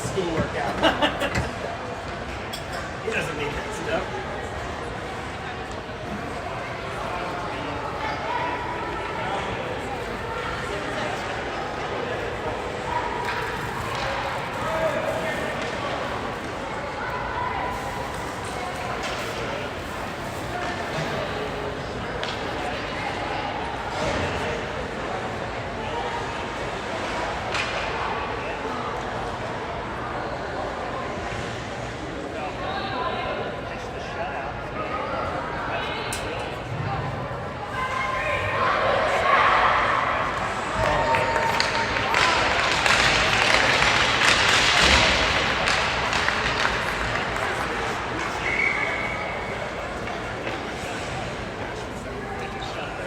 schoolwork out. He doesn't need that stuff.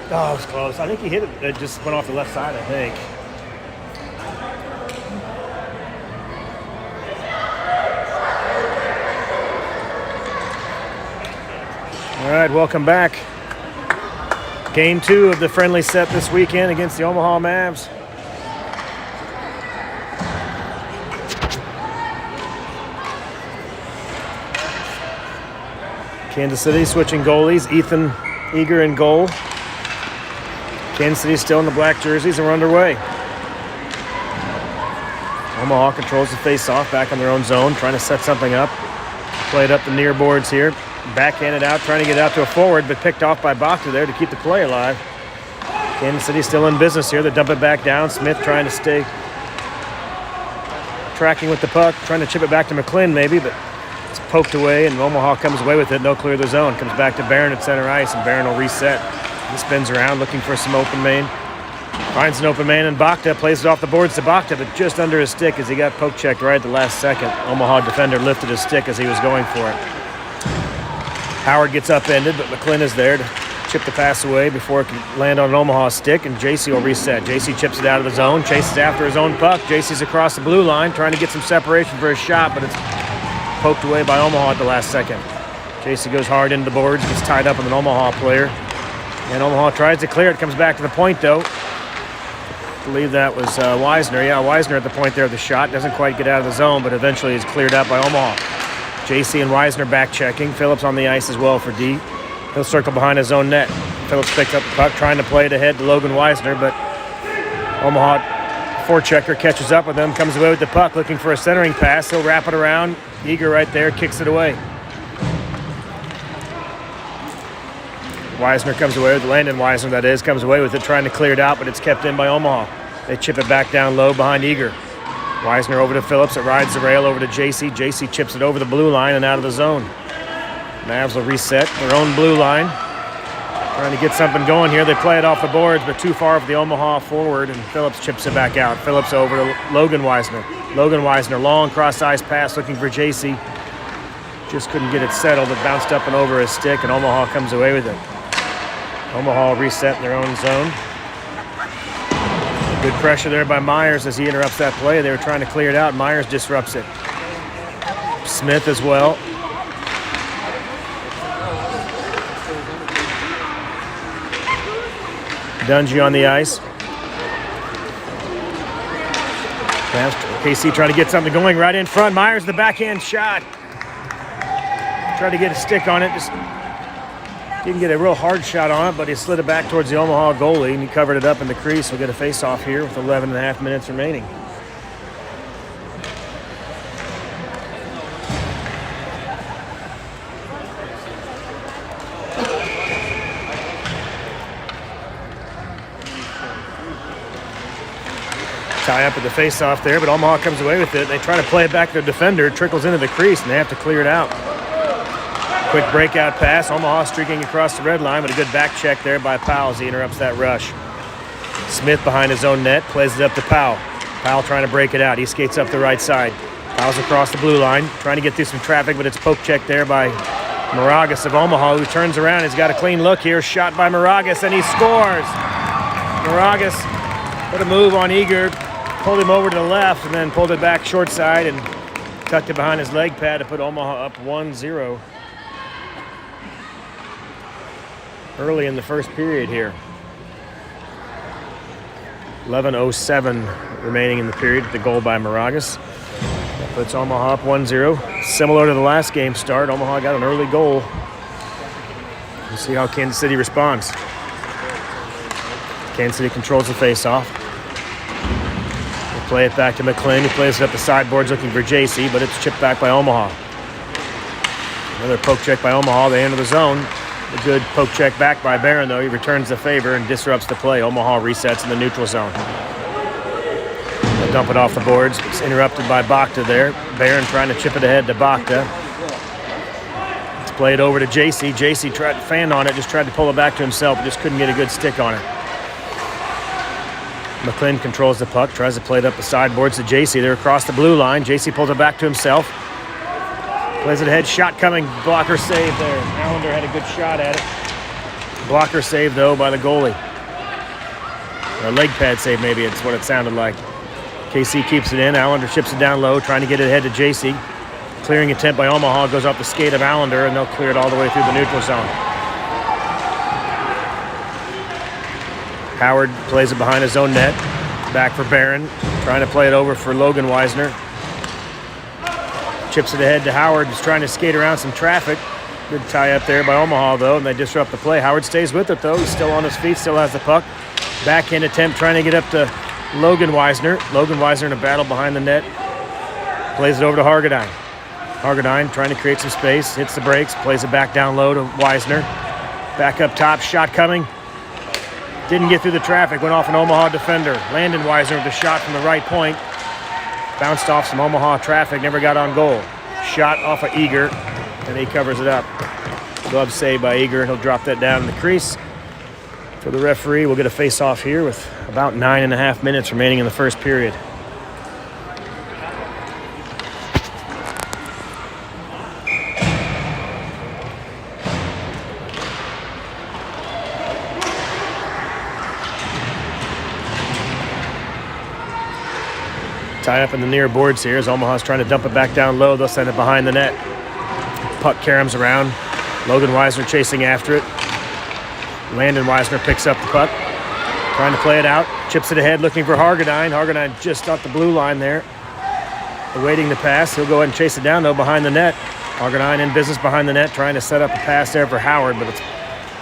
Oh, it was close. I think he hit it. It just went off the left side, I think. All right, welcome back. Game 2 of the friendly set this weekend against the Omaha Mavs. Kansas City switching goalies. Ethan Eager in goal. Kansas City still in the black jerseys, and we're underway. Omaha controls the face-off back in their own zone, trying to set something up. Played up the near boards here. Backhanded out, trying to get out to a forward, but picked off by Baca there to keep the play alive. Kansas City still in business here. They dump it back down. Smith trying to stay tracking with the puck, trying to chip it back to McClin maybe, but it's poked away, and Omaha comes away with it. No clear the zone. Comes back to Barron at center ice, and Barron will reset. He spins around looking for some open man. Finds an open man, and Baca plays it off the boards to Baca, but just under his stick as he got poke checked right at the last second. Omaha defender lifted his stick as he was going for it. Howard gets upended, but McClin is there to chip the pass away before it can land on an Omaha stick, and JC will reset. JC chips it out of the zone, chases after his own puck. JC's across the blue line, trying to get some separation for his shot, but it's poked away by Omaha at the last second. JC goes hard into the boards, gets tied up with an Omaha player. And Omaha tries to clear it, comes back to the point though. I believe that was Weisner. Yeah, Weisner at the point there of the shot. Doesn't quite get out of the zone, but eventually is cleared out by Omaha. JC and Weisner back checking. Phillips on the ice as well for D. He'll circle behind his own net. Phillips picks up the puck, trying to play it ahead to Logan Weisner, but Omaha forechecker catches up with him, comes away with the puck, looking for a centering pass. He'll wrap it around. Eager right there, kicks it away. Weisner comes away with it. Landon Weisner, that is, comes away with it, trying to clear it out, but it's kept in by Omaha. They chip it back down low behind Eager. Weisner over to Phillips. It rides the rail over to JC. JC chips it over the blue line and out of the zone. Mavs will reset their own blue line. Trying to get something going here. They play it off the boards, but too far for the Omaha forward, and Phillips chips it back out. Phillips over to Logan Weisner. Logan Weisner, long cross-ice pass looking for JC. Just couldn't get it settled. It bounced up and over his stick, and Omaha comes away with it. Omaha reset in their own zone. Good pressure there by Myers as he interrupts that play. They were trying to clear it out. Myers disrupts it. Smith as well. Dungy on the ice. KC trying to get something going right in front. Myers, the backhand shot. Tried to get a stick on it. Just didn't get a real hard shot on it, but he slid it back towards the Omaha goalie, and he covered it up in the crease. We'll get a face-off here with 11 and a half minutes remaining. Tie up at the face-off there, but Omaha comes away with it. They try to play it back to the defender. It trickles into the crease, and they have to clear it out. Quick breakout pass. Omaha streaking across the red line, but a good back check there by Powell as he interrupts that rush. Smith behind his own net, plays it up to Powell. Powell trying to break it out. He skates up the right side. Powell's across the blue line, trying to get through some traffic, but it's poke check there by Moragas of Omaha, who turns around. He's got a clean look here. Shot by Moragas, and he scores. Moragas put a move on Eager, pulled him over to the left, and then pulled it back short side and tucked it behind his leg pad to put Omaha up 1-0. Early in the first period here. 11:07 remaining in the period. The goal by Moragas. Puts Omaha up 1-0. Similar to the last game start, Omaha got an early goal. We'll see how Kansas City responds. Kansas City controls the faceoff. They play it back to McClin. He plays it up the sideboards looking for JC, but it's chipped back by Omaha. Another poke check by Omaha. They enter the zone. A good poke check back by Barron, though. He returns the favor and disrupts the play. Omaha resets in the neutral zone. They dump it off the boards. It's interrupted by Bakta there. Barron trying to chip it ahead to Bakta. It's played over to JC. JC tried to fan on it, just tried to pull it back to himself, but just couldn't get a good stick on it. McClin controls the puck, tries to play it up the sideboards to JC. They're across the blue line. JC pulls it back to himself. Plays it ahead, shot coming, blocker save there. Allender had a good shot at it. Blocker save, though, by the goalie. Or leg pad save, maybe it's what it sounded like. KC keeps it in. Allender chips it down low, trying to get it ahead to JC. Clearing attempt by Omaha, goes off the skate of Allender, and they'll clear it all the way through the neutral zone. Howard plays it behind his own net. Back for Barron, trying to play it over for Logan Weisner. Chips it ahead to Howard, just trying to skate around some traffic. Good tie up there by Omaha, though, and they disrupt the play. Howard stays with it, though. He's still on his feet, still has the puck. Backhand attempt, trying to get up to Logan Weisner. Logan Weisner in a battle behind the net. Plays it over to Hargadine. Hargadine trying to create some space, hits the brakes, plays it back down low to Weisner. Back up top, shot coming. Didn't get through the traffic, went off an Omaha defender. Landon Weisner with a shot from the right point. Bounced off some Omaha traffic, never got on goal. Shot off of Eager, and he covers it up. Glove save by Eager, and he'll drop that down in the crease. For the referee, we'll get a face-off here with about 9.5 minutes remaining in the first period. Tie up in the near boards here as Omaha's trying to dump it back down low. They'll send it behind the net. Puck caroms around. Logan Weisner chasing after it. Landon Weisner picks up the puck. Trying to play it out. Chips it ahead looking for Hargadine. Hargadine just off the blue line there. Awaiting the pass. He'll go ahead and chase it down, though, behind the net. Hargadine in business behind the net, trying to set up a pass there for Howard, but it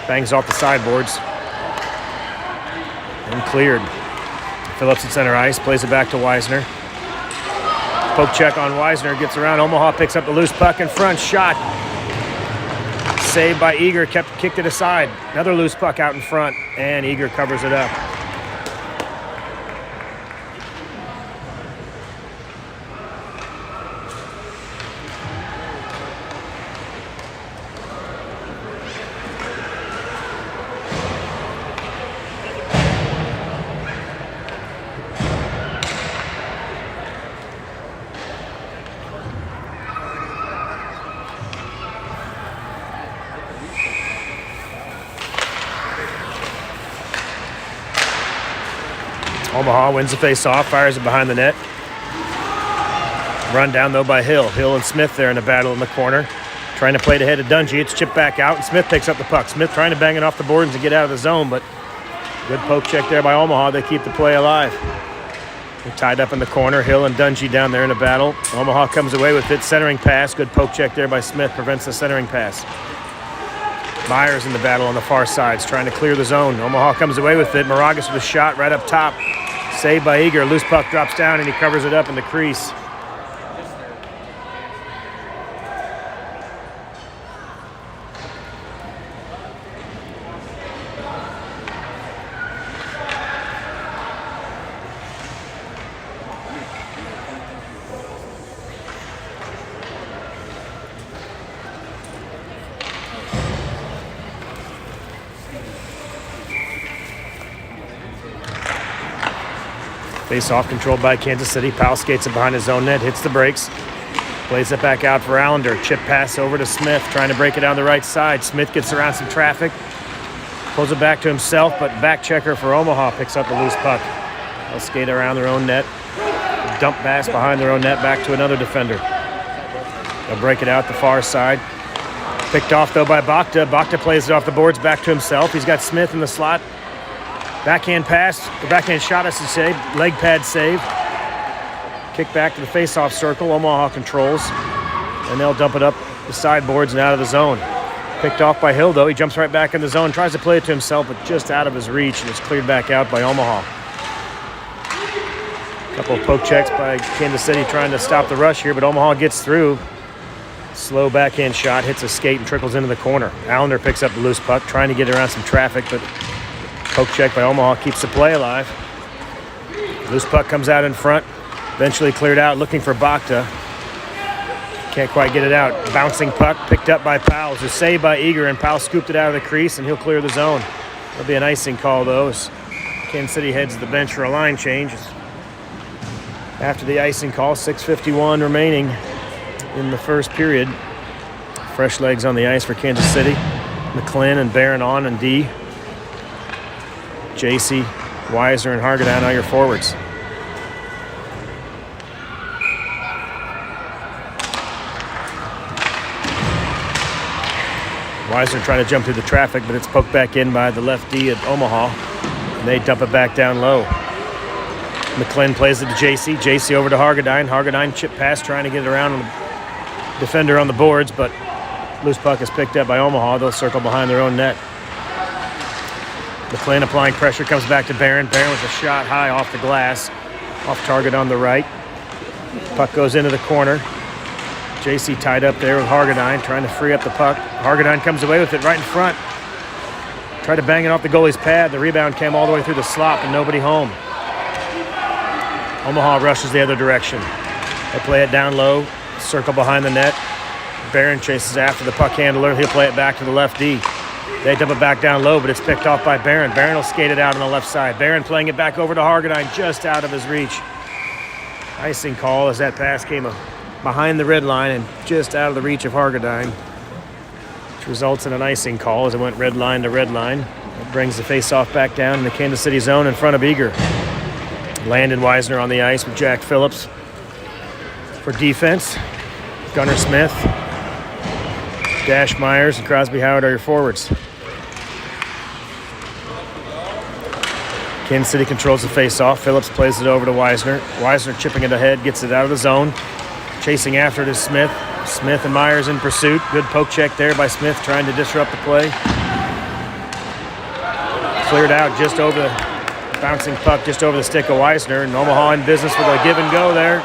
bangs off the sideboards. And cleared. Phillips at center ice. Plays it back to Weisner. Poke check on Weisner, gets around. Omaha picks up the loose puck in front. Shot. Saved by Eager, kicked it aside. Another loose puck out in front, and Eager covers it up. Omaha wins the face-off, fires it behind the net. Run down, though, by Hill. Hill and Smith there in a battle in the corner. Trying to play it ahead of Dungy. It's chipped back out, and Smith picks up the puck. Smith trying to bang it off the boards and get out of the zone, but good poke check there by Omaha. They keep the play alive. They're tied up in the corner. Hill and Dungy down there in a battle. Omaha comes away with it. Centering pass. Good poke check there by Smith. Prevents the centering pass. Myers in the battle on the far sides, trying to clear the zone. Omaha comes away with it. Moragas with a shot right up top. Saved by Eager. Loose puck drops down, and he covers it up in the crease. Face-off controlled by Kansas City. Powell skates it behind his own net, hits the brakes. Plays it back out for Allender. Chip pass over to Smith, trying to break it down the right side. Smith gets around some traffic. Pulls it back to himself, but back checker for Omaha picks up the loose puck. They'll skate around their own net. Dump pass behind their own net back to another defender. They'll break it out the far side. Picked off, though, by Bakta. Bakta plays it off the boards back to himself. He's got Smith in the slot. Backhand pass, or backhand shot, I should say. Leg pad save. Kick back to the face-off circle. Omaha controls. And they'll dump it up the sideboards and out of the zone. Picked off by Hill, though. He jumps right back in the zone. Tries to play it to himself, but just out of his reach. And it's cleared back out by Omaha. A couple of poke checks by Kansas City trying to stop the rush here, but Omaha gets through. Slow backhand shot, hits a skate and trickles into the corner. Allender picks up the loose puck, trying to get around some traffic, but poke check by Omaha keeps the play alive. Loose puck comes out in front, eventually cleared out, looking for Bakta. Can't quite get it out. Bouncing puck picked up by Powell. It was saved by Eager, and Powell scooped it out of the crease, and he'll clear the zone. There'll be an icing call, though, as Kansas City heads to the bench for a line change. After the icing call, 6:51 remaining in the first period. Fresh legs on the ice for Kansas City. McClin and Barron on and D. JC, Weiser, and Hargadown are your forwards. Weiser trying to jump through the traffic, but it's poked back in by the left D at Omaha. And they dump it back down low. McClin plays it to JC. JC over to Hargadown. Hargadown chip pass trying to get it around the defender on the boards, but loose puck is picked up by Omaha. They'll circle behind their own net. McClin applying pressure, comes back to Barron. Barron with a shot high off the glass. Off target on the right. Puck goes into the corner. JC tied up there with Hargadown, trying to free up the puck. Hargadown comes away with it right in front. Tried to bang it off the goalie's pad. The rebound came all the way through the slot, and nobody home. Omaha rushes the other direction. They play it down low, circle behind the net. Barron chases after the puck handler. He'll play it back to the left D. They dump it back down low, but it's picked off by Barron. Barron will skate it out on the left side. Barron playing it back over to Hargadown, just out of his reach. Icing call as that pass came behind the red line and just out of the reach of Hargadown, which results in an icing call as it went red line to red line. It brings the face-off back down in the Kansas City zone in front of Eager. Landon Weisner on the ice with Jack Phillips for defense. Gunnar Smith, Dash Myers, and Crosby Howard are your forwards. Kansas City controls the face-off. Phillips plays it over to Weisner. Weisner chipping it ahead, gets it out of the zone. Chasing after it is Smith. Smith and Myers in pursuit. Good poke check there by Smith, trying to disrupt the play. Cleared out just over the bouncing puck, just over the stick of Weisner. And Omaha in business with a give and go there.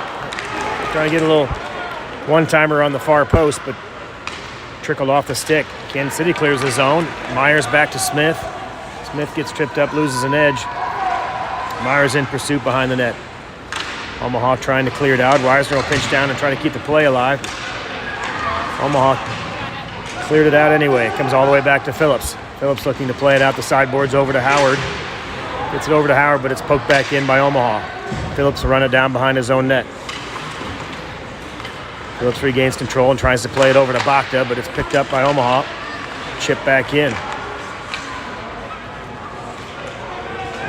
Trying to get a little one-timer on the far post, but trickled off the stick. Kansas City clears the zone. Myers back to Smith. Smith gets tripped up, loses an edge. Myers in pursuit behind the net. Omaha trying to clear it out. Weisner will pinch down and try to keep the play alive. Omaha cleared it out anyway. It comes all the way back to Phillips. Phillips looking to play it out the sideboards over to Howard. Gets it over to Howard, but it's poked back in by Omaha. Phillips will run it down behind his own net. Phillips regains control and tries to play it over to Bakta, but it's picked up by Omaha. Chip back in.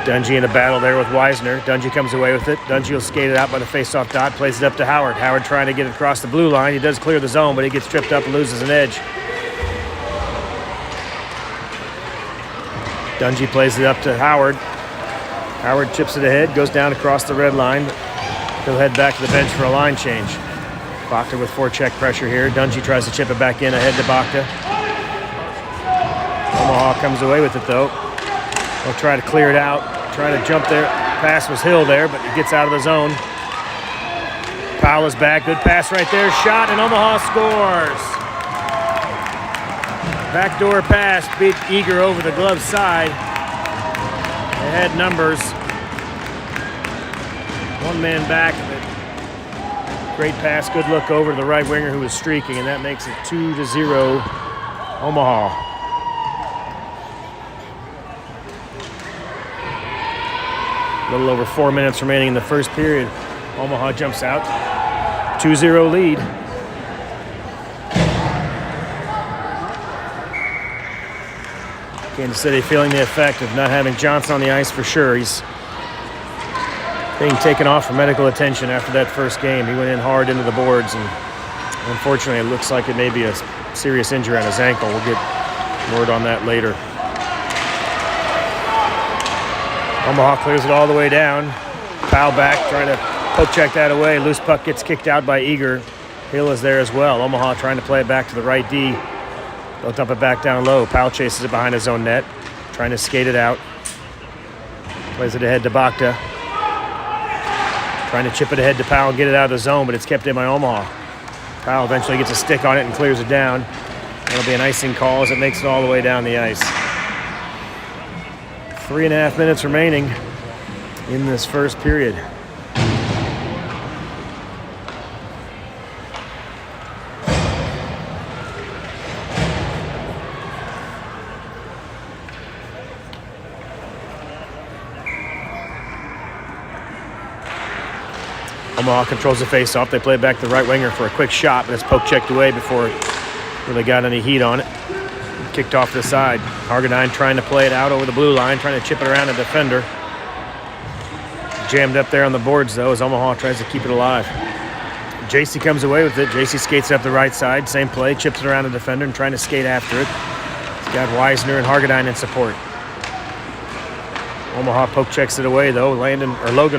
Dungy in a battle there with Weisner. Dungy comes away with it. Dungy will skate it out by the face-off dot, plays it up to Howard. Howard trying to get it across the blue line. He does clear the zone, but he gets tripped up and loses an edge. Dungy plays it up to Howard. Howard chips it ahead, goes down across the red line. He'll head back to the bench for a line change. Bakta with forecheck pressure here. Dungy tries to chip it back in ahead to Bakta. Omaha comes away with it, though. They'll try to clear it out. Trying to jump there. Pass was Hill there, but he gets out of the zone. Powell is back. Good pass right there. Shot, and Omaha scores. Backdoor pass beat Eager over the glove side. They had numbers. One man back. Great pass. Good look over to the right winger who was streaking, and that makes it 2-0 Omaha. A little over 4 minutes remaining in the first period. Omaha jumps out. 2-0 lead. Kansas City feeling the effect of not having Johnson on the ice for sure. He's being taken off for medical attention after that first game. He went in hard into the boards, and unfortunately it looks like it may be a serious injury on his ankle. We'll get word on that later. Omaha clears it all the way down. Powell back, trying to Poke check that away. Loose puck gets kicked out by Eager. Hill is there as well. Omaha trying to play it back to the right D. They'll dump it back down low. Powell chases it behind his own net. Trying to skate it out. Plays it ahead to Bakta. Trying to chip it ahead to Powell and get it out of the zone, but it's kept in by Omaha. Powell eventually gets a stick on it and clears it down. That'll be an icing call as it makes it all the way down the ice. 3.5 minutes remaining in this first period. Omaha controls the face-off. They play it back to the right winger for a quick shot, but it's poke checked away before it really got any heat on it. Kicked off to the side. Hargadine trying to play it out over the blue line, trying to chip it around a defender. Jammed up there on the boards, though, as Omaha tries to keep it alive. JC comes away with it. JC skates up the right side. Same play, chips it around a defender and trying to skate after it. He's got Weisner and Hargadine in support. Omaha poke checks it away, though. Logan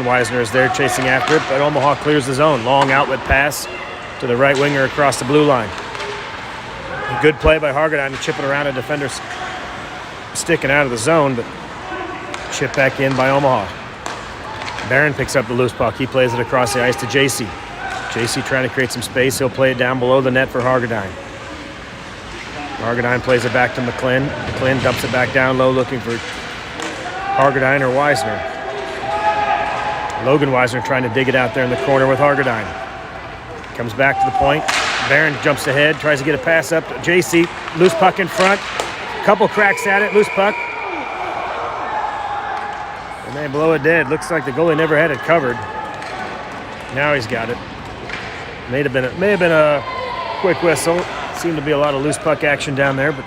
Weisner is there chasing after it, but Omaha clears the zone. Long outlet pass to the right winger across the blue line. A good play by Hargadine to chip it around a defender sticking out of the zone, but chipped back in by Omaha. Barron picks up the loose puck. He plays it across the ice to JC. JC trying to create some space. He'll play it down below the net for Hargadine. Hargadine plays it back to McClin. McClin dumps it back down low looking for Hargadine or Weisner. Logan Weisner trying to dig it out there in the corner with Hargadine. Comes back to the point. Barron jumps ahead, tries to get a pass up to JC. Loose puck in front. Couple cracks at it. Loose puck. And they blow it dead. Looks like the goalie never had it covered. Now he's got it. May have been a quick whistle. Seemed to be a lot of loose puck action down there, but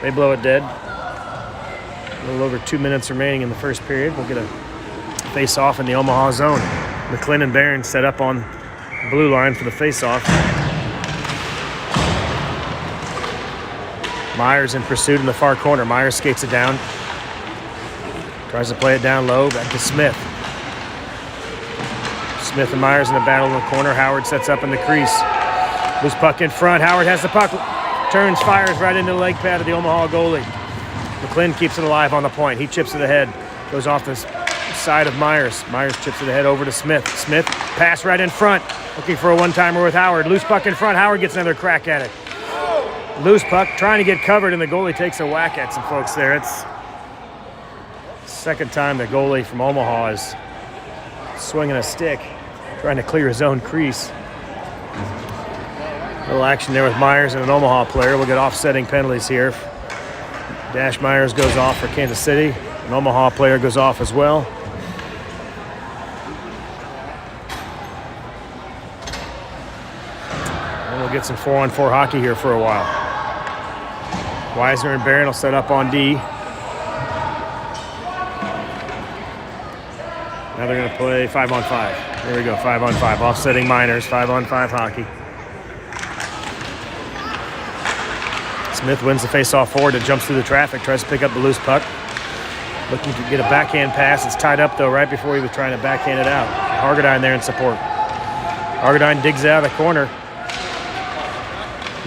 they blow it dead. A little over 2 minutes remaining in the first period. We'll get a face-off in the Omaha zone. McClin and Barron set up on the blue line for the face-off. Myers in pursuit in the far corner. Myers skates it down. Tries to play it down low. Back to Smith. Smith and Myers in a battle in the corner. Howard sets up in the crease. Loose puck in front. Howard has the puck. Turns, fires right into the leg pad of the Omaha goalie. McClin keeps it alive on the point. He chips it ahead. Goes off the side of Myers. Myers chips it ahead over to Smith. Smith, pass right in front. Looking for a one-timer with Howard. Loose puck in front. Howard gets another crack at it. Loose puck, trying to get covered, and the goalie takes a whack at some folks there. It's the second time the goalie from Omaha is swinging a stick, trying to clear his own crease. A little action there with Myers and an Omaha player. We'll get offsetting penalties here. Dash Myers goes off for Kansas City. An Omaha player goes off as well. And we'll get some 4-on-4 hockey here for a while. Weisner and Barron will set up on D. Now they're going to play 5-on-5. There we go, 5-on-5. Offsetting minors, 5-on-5 hockey. Smith wins the face-off forward. It jumps through the traffic, tries to pick up the loose puck. Looking to get a backhand pass. It's tied up, though, right before he was trying to backhand it out. Hargadine there in support. Hargadine digs out of the corner.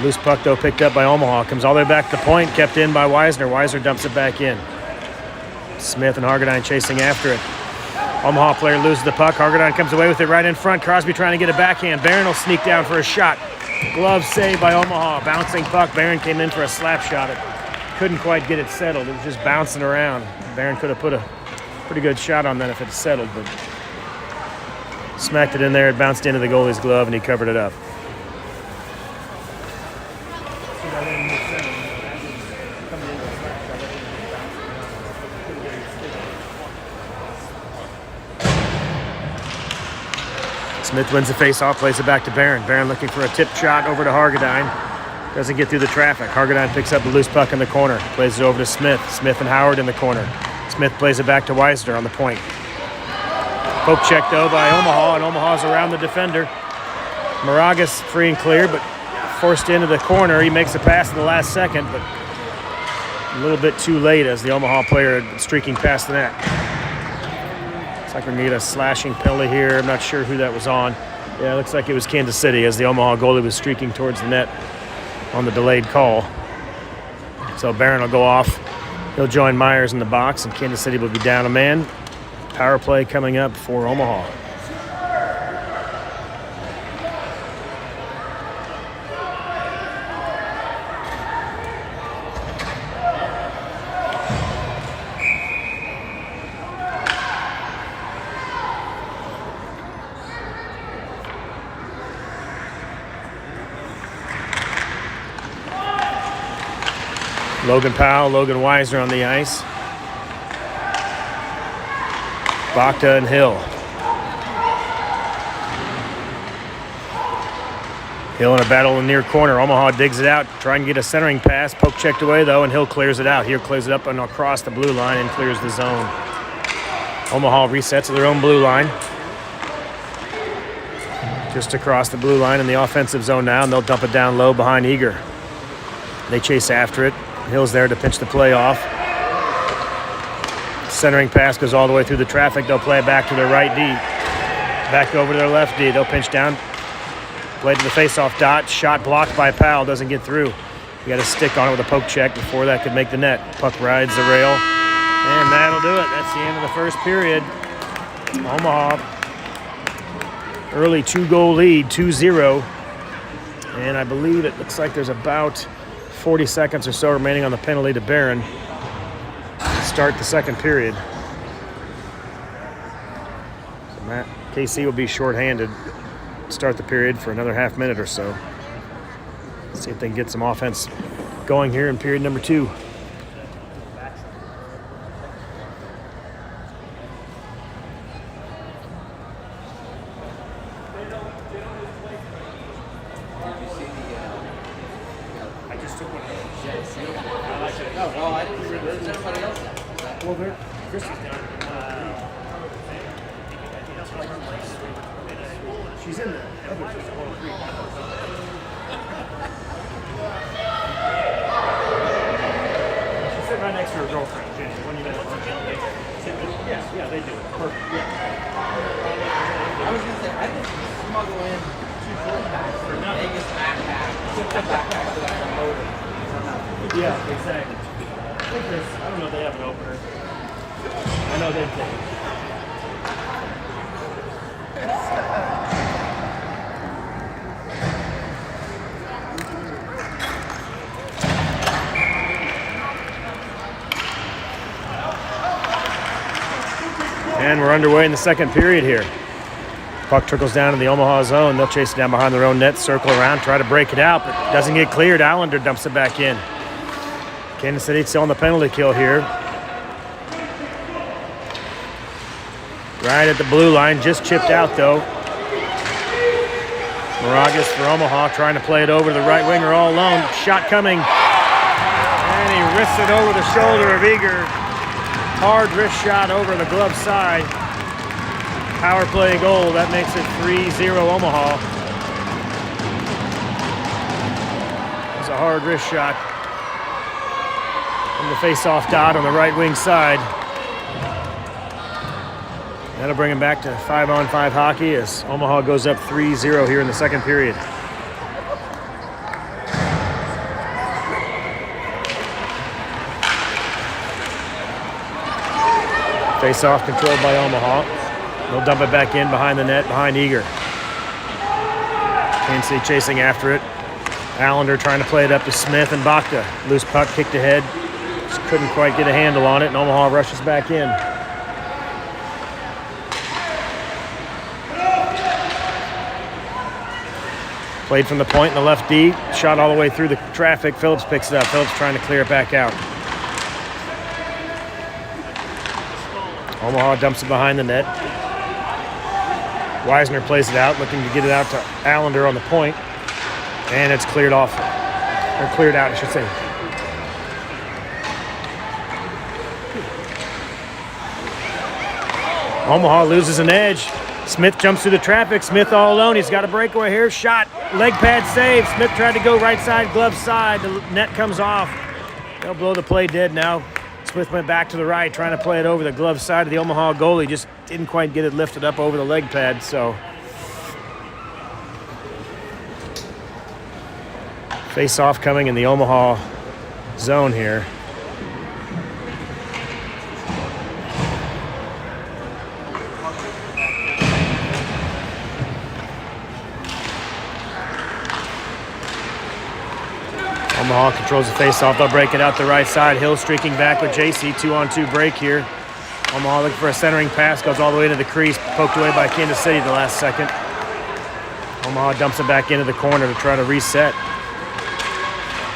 Loose puck, though, picked up by Omaha. Comes all the way back to the point, kept in by Weisner. Weisner dumps it back in. Smith and Hargadine chasing after it. Omaha player loses the puck. Hargadine comes away with it right in front. Crosby trying to get a backhand. Barron will sneak down for a shot. Glove save by Omaha. Bouncing puck. Barron came in for a slap shot. It couldn't quite get it settled. It was just bouncing around. Barron could have put a pretty good shot on that if it settled, but smacked it in there. It bounced into the goalie's glove, and he covered it up. Smith wins the face-off, plays it back to Barron. Barron looking for a tip shot over to Hargadine. Doesn't get through the traffic. Hargadine picks up the loose puck in the corner. Plays it over to Smith. Smith and Howard in the corner. Smith plays it back to Weisner on the point. Poke check, though, by Omaha, and Omaha's around the defender. Moragas free and clear, but forced into the corner. He makes a pass in the last second, but a little bit too late as the Omaha player streaking past the net. Looks like we're going to get a slashing penalty here. I'm not sure who that was on. Yeah, it looks like it was Kansas City as the Omaha goalie was streaking towards the net on the delayed call. So Barron will go off. He'll join Myers in the box, and Kansas City will be down a man. Power play coming up for Omaha. Logan Powell, Logan Weiser on the ice. Bakta and Hill. Hill in a battle in the near corner. Omaha digs it out, trying to get a centering pass. Poke checked away, though, and Hill clears it out. Hill clears it up and across the blue line and clears the zone. Omaha resets to their own blue line. Just across the blue line in the offensive zone now, and they'll dump it down low behind Eager. They chase after it. Hill's there to pinch the play off. Centering pass goes all the way through the traffic. They'll play it back to their right D. Back over to their left D. They'll pinch down. Play to the face-off dot. Shot blocked by Powell. Doesn't get through. You got a stick on it with a poke check before that could make the net. Puck rides the rail. And that'll do it. That's the end of the first period. Omaha. Early 2-goal lead, 2-0. And I believe it looks like there's about 40 seconds or so remaining on the penalty to Barron to start the second period. So KC will be shorthanded to start the period for another half minute or so. Let's see if they can get some offense going here in period number 2. She's in there. She's sitting right next to her girlfriend, Jenny. When you met her. Yeah, they do. Perfect. Yeah. I was gonna say I could smuggle in 2 4-packs for Vegas backpacks that I can load it. Yeah, exactly. I think there's, I don't know if they have an opener. I know they've taken it. And we're underway in the second period here. Puck trickles down in the Omaha zone. They'll chase it down behind their own net, circle around, try to break it out, but doesn't get cleared. Allender dumps it back in. Kansas City still on the penalty kill here. Right at the blue line, just chipped out though. Moragas for Omaha trying to play it over to the right winger all alone. Shot coming. And he wrists it over the shoulder of Eager. Hard wrist shot over the glove side. Power play goal. That makes it 3-0 Omaha. It was a hard wrist shot from the face-off dot on the right wing side. That'll bring him back to 5-on-5 hockey as Omaha goes up 3-0 here in the second period. Face-off controlled by Omaha. They'll dump it back in behind the net, behind Eager. Kansas City chasing after it. Allender trying to play it up to Smith and Bakta. Loose puck kicked ahead. Just couldn't quite get a handle on it, and Omaha rushes back in. Played from the point in the left D. Shot all the way through the traffic. Phillips picks it up. Phillips trying to clear it back out. Omaha dumps it behind the net. Weisner plays it out, looking to get it out to Allender on the point. And it's cleared off. Or cleared out, I should say. Omaha loses an edge. Smith jumps through the traffic. Smith all alone. He's got a breakaway here. Shot. Leg pad save. Smith tried to go right side, glove side. The net comes off. They'll blow the play dead now. Smith went back to the right, trying to play it over the glove side of the Omaha goalie. Just didn't quite get it lifted up over the leg pad, so face-off coming in the Omaha zone here. Omaha controls the face-off. They'll break it out the right side. Hill streaking back with JC. 2-on-2 break here. Omaha looking for a centering pass. Goes all the way to the crease. Poked away by Kansas City the last second. Omaha dumps it back into the corner to try to reset.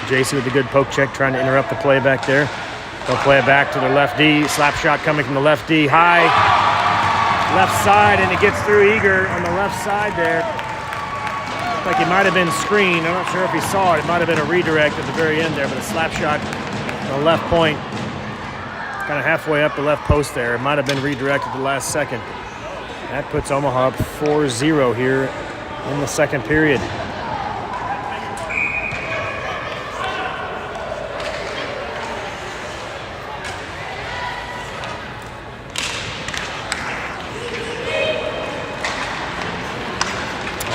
JC with a good poke check, trying to interrupt the play back there. They'll play it back to the left D. Slap shot coming from the left D. High. Left side, and it gets through Eager on the left side there. Like he might have been screened. I'm not sure if he saw it. It might have been a redirect at the very end there, but a slap shot on the left point, kind of halfway up the left post there. It might have been redirected at the last second. That puts Omaha up 4-0 here in the second period.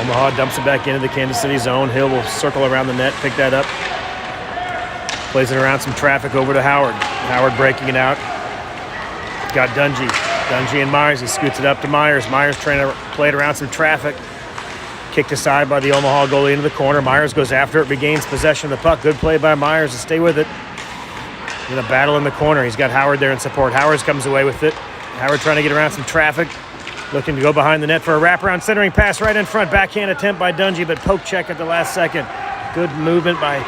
Omaha dumps it back into the Kansas City zone. Hill will circle around the net, pick that up. Plays it around some traffic over to Howard. Howard breaking it out. Got Dungy. Dungy and Myers. He scoots it up to Myers. Myers trying to play it around some traffic. Kicked aside by the Omaha goalie into the corner. Myers goes after it, regains possession of the puck. Good play by Myers to stay with it. In a battle in the corner. He's got Howard there in support. Howard comes away with it. Howard trying to get around some traffic. Looking to go behind the net for a wraparound centering pass right in front. Backhand attempt by Dungy, but poke check at the last second. Good movement by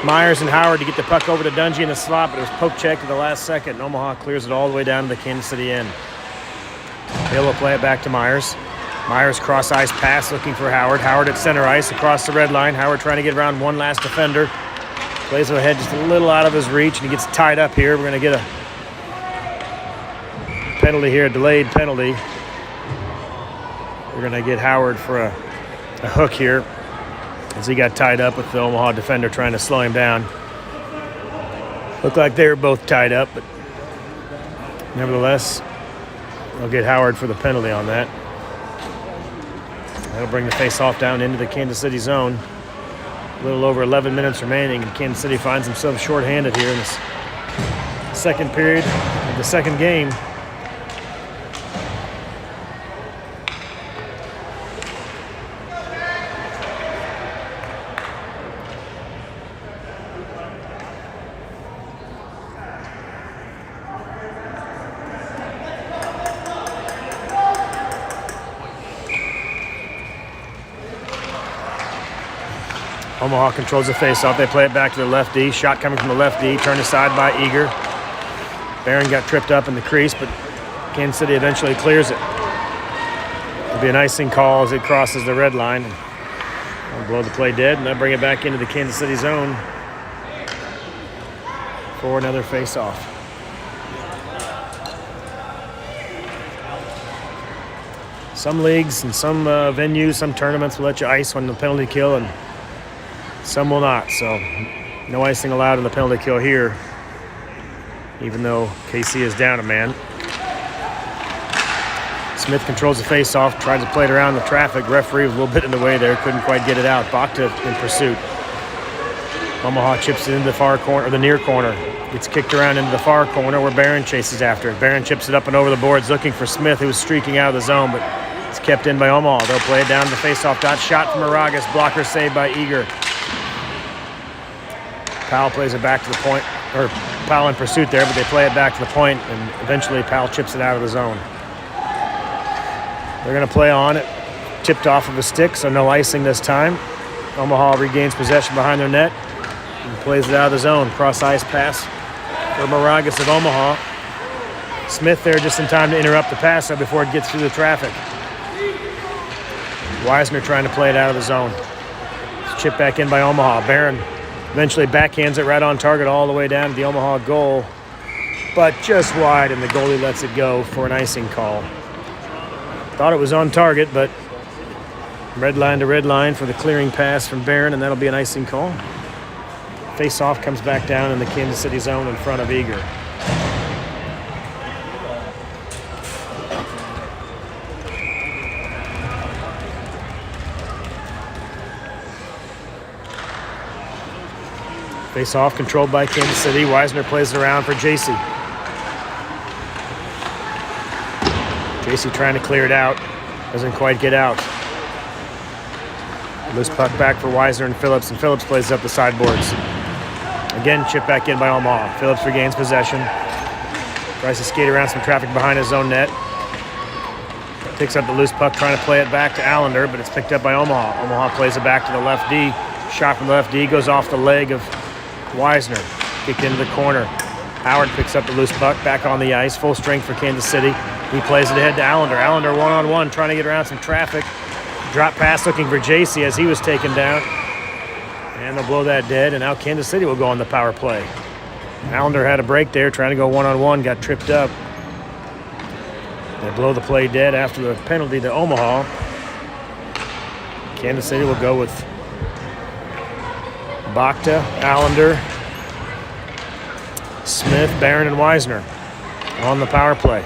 Myers and Howard to get the puck over to Dungy in the slot, but it was poke check at the last second. Omaha clears it all the way down to the Kansas City end. Hill will play it back to Myers. Myers cross ice pass looking for Howard. Howard at center ice across the red line. Howard trying to get around one last defender. Plays it ahead just a little out of his reach, and he gets tied up here. We're going to get a penalty here, a delayed penalty. We're going to get Howard for a hook here as he got tied up with the Omaha defender trying to slow him down. Looked like they were both tied up, but nevertheless, they'll get Howard for the penalty on that. That'll bring the face-off down into the Kansas City zone. A little over 11 minutes remaining, and Kansas City finds themselves shorthanded here in this second period of the second game. Omaha controls the faceoff. They play it back to the left D. Shot coming from the left D. Turned aside by Eager. Barron got tripped up in the crease, but Kansas City eventually clears it. It'll be an icing call as it crosses the red line. They'll blow the play dead, and they'll bring it back into the Kansas City zone for another faceoff. Some leagues and some venues, some tournaments will let you ice on the penalty kill, and some will not, so no icing allowed in the penalty kill here, even though KC is down a man. Smith controls the face-off, tries to play it around the traffic. Referee was a little bit in the way there, couldn't quite get it out. Bakta in pursuit. Omaha chips it into the far corner, or the near corner. Gets kicked around into the far corner where Barron chases after it. Barron chips it up and over the boards looking for Smith, who was streaking out of the zone, but it's kept in by Omaha. They'll play it down to the face-off dot. Shot from Aragas, blocker saved by Eager. Powell plays it back to the point, or Powell in pursuit there, but they play it back to the point, and eventually Powell chips it out of the zone. They're going to play on it, tipped off of a stick, so no icing this time. Omaha regains possession behind their net and plays it out of the zone. Cross ice pass for Moragas of Omaha. Smith there just in time to interrupt the pass before it gets through the traffic. Weisner trying to play it out of the zone. It's chipped back in by Omaha. Barron eventually backhands it right on target all the way down to the Omaha goal, but just wide, and the goalie lets it go for an icing call. Thought it was on target, but red line to red line for the clearing pass from Barron, and that'll be an icing call. Face-off comes back down in the Kansas City zone in front of Eager. Face off controlled by Kansas City. Wisner plays it around for JC. JC trying to clear it out. Doesn't quite get out. Loose puck back for Wisner and Phillips plays it up the sideboards. Again, chip back in by Omaha. Phillips regains possession. Tries to skate around some traffic behind his own net. Picks up the loose puck, trying to play it back to Allender, but it's picked up by Omaha. Omaha plays it back to the left D. Shot from the left D goes off the leg of Wisner. Kicked into the corner. Howard picks up the loose puck, back on the ice. Full strength for Kansas City. He plays it ahead to Allender. Allender one-on-one, trying to get around some traffic. Drop pass looking for JC as he was taken down. And they'll blow that dead, and now Kansas City will go on the power play. Allender had a break there, trying to go one-on-one, got tripped up. They blow the play dead after the penalty to Omaha. Kansas City will go with Bakta, Allender, Smith, Barron, and Wisner on the power play.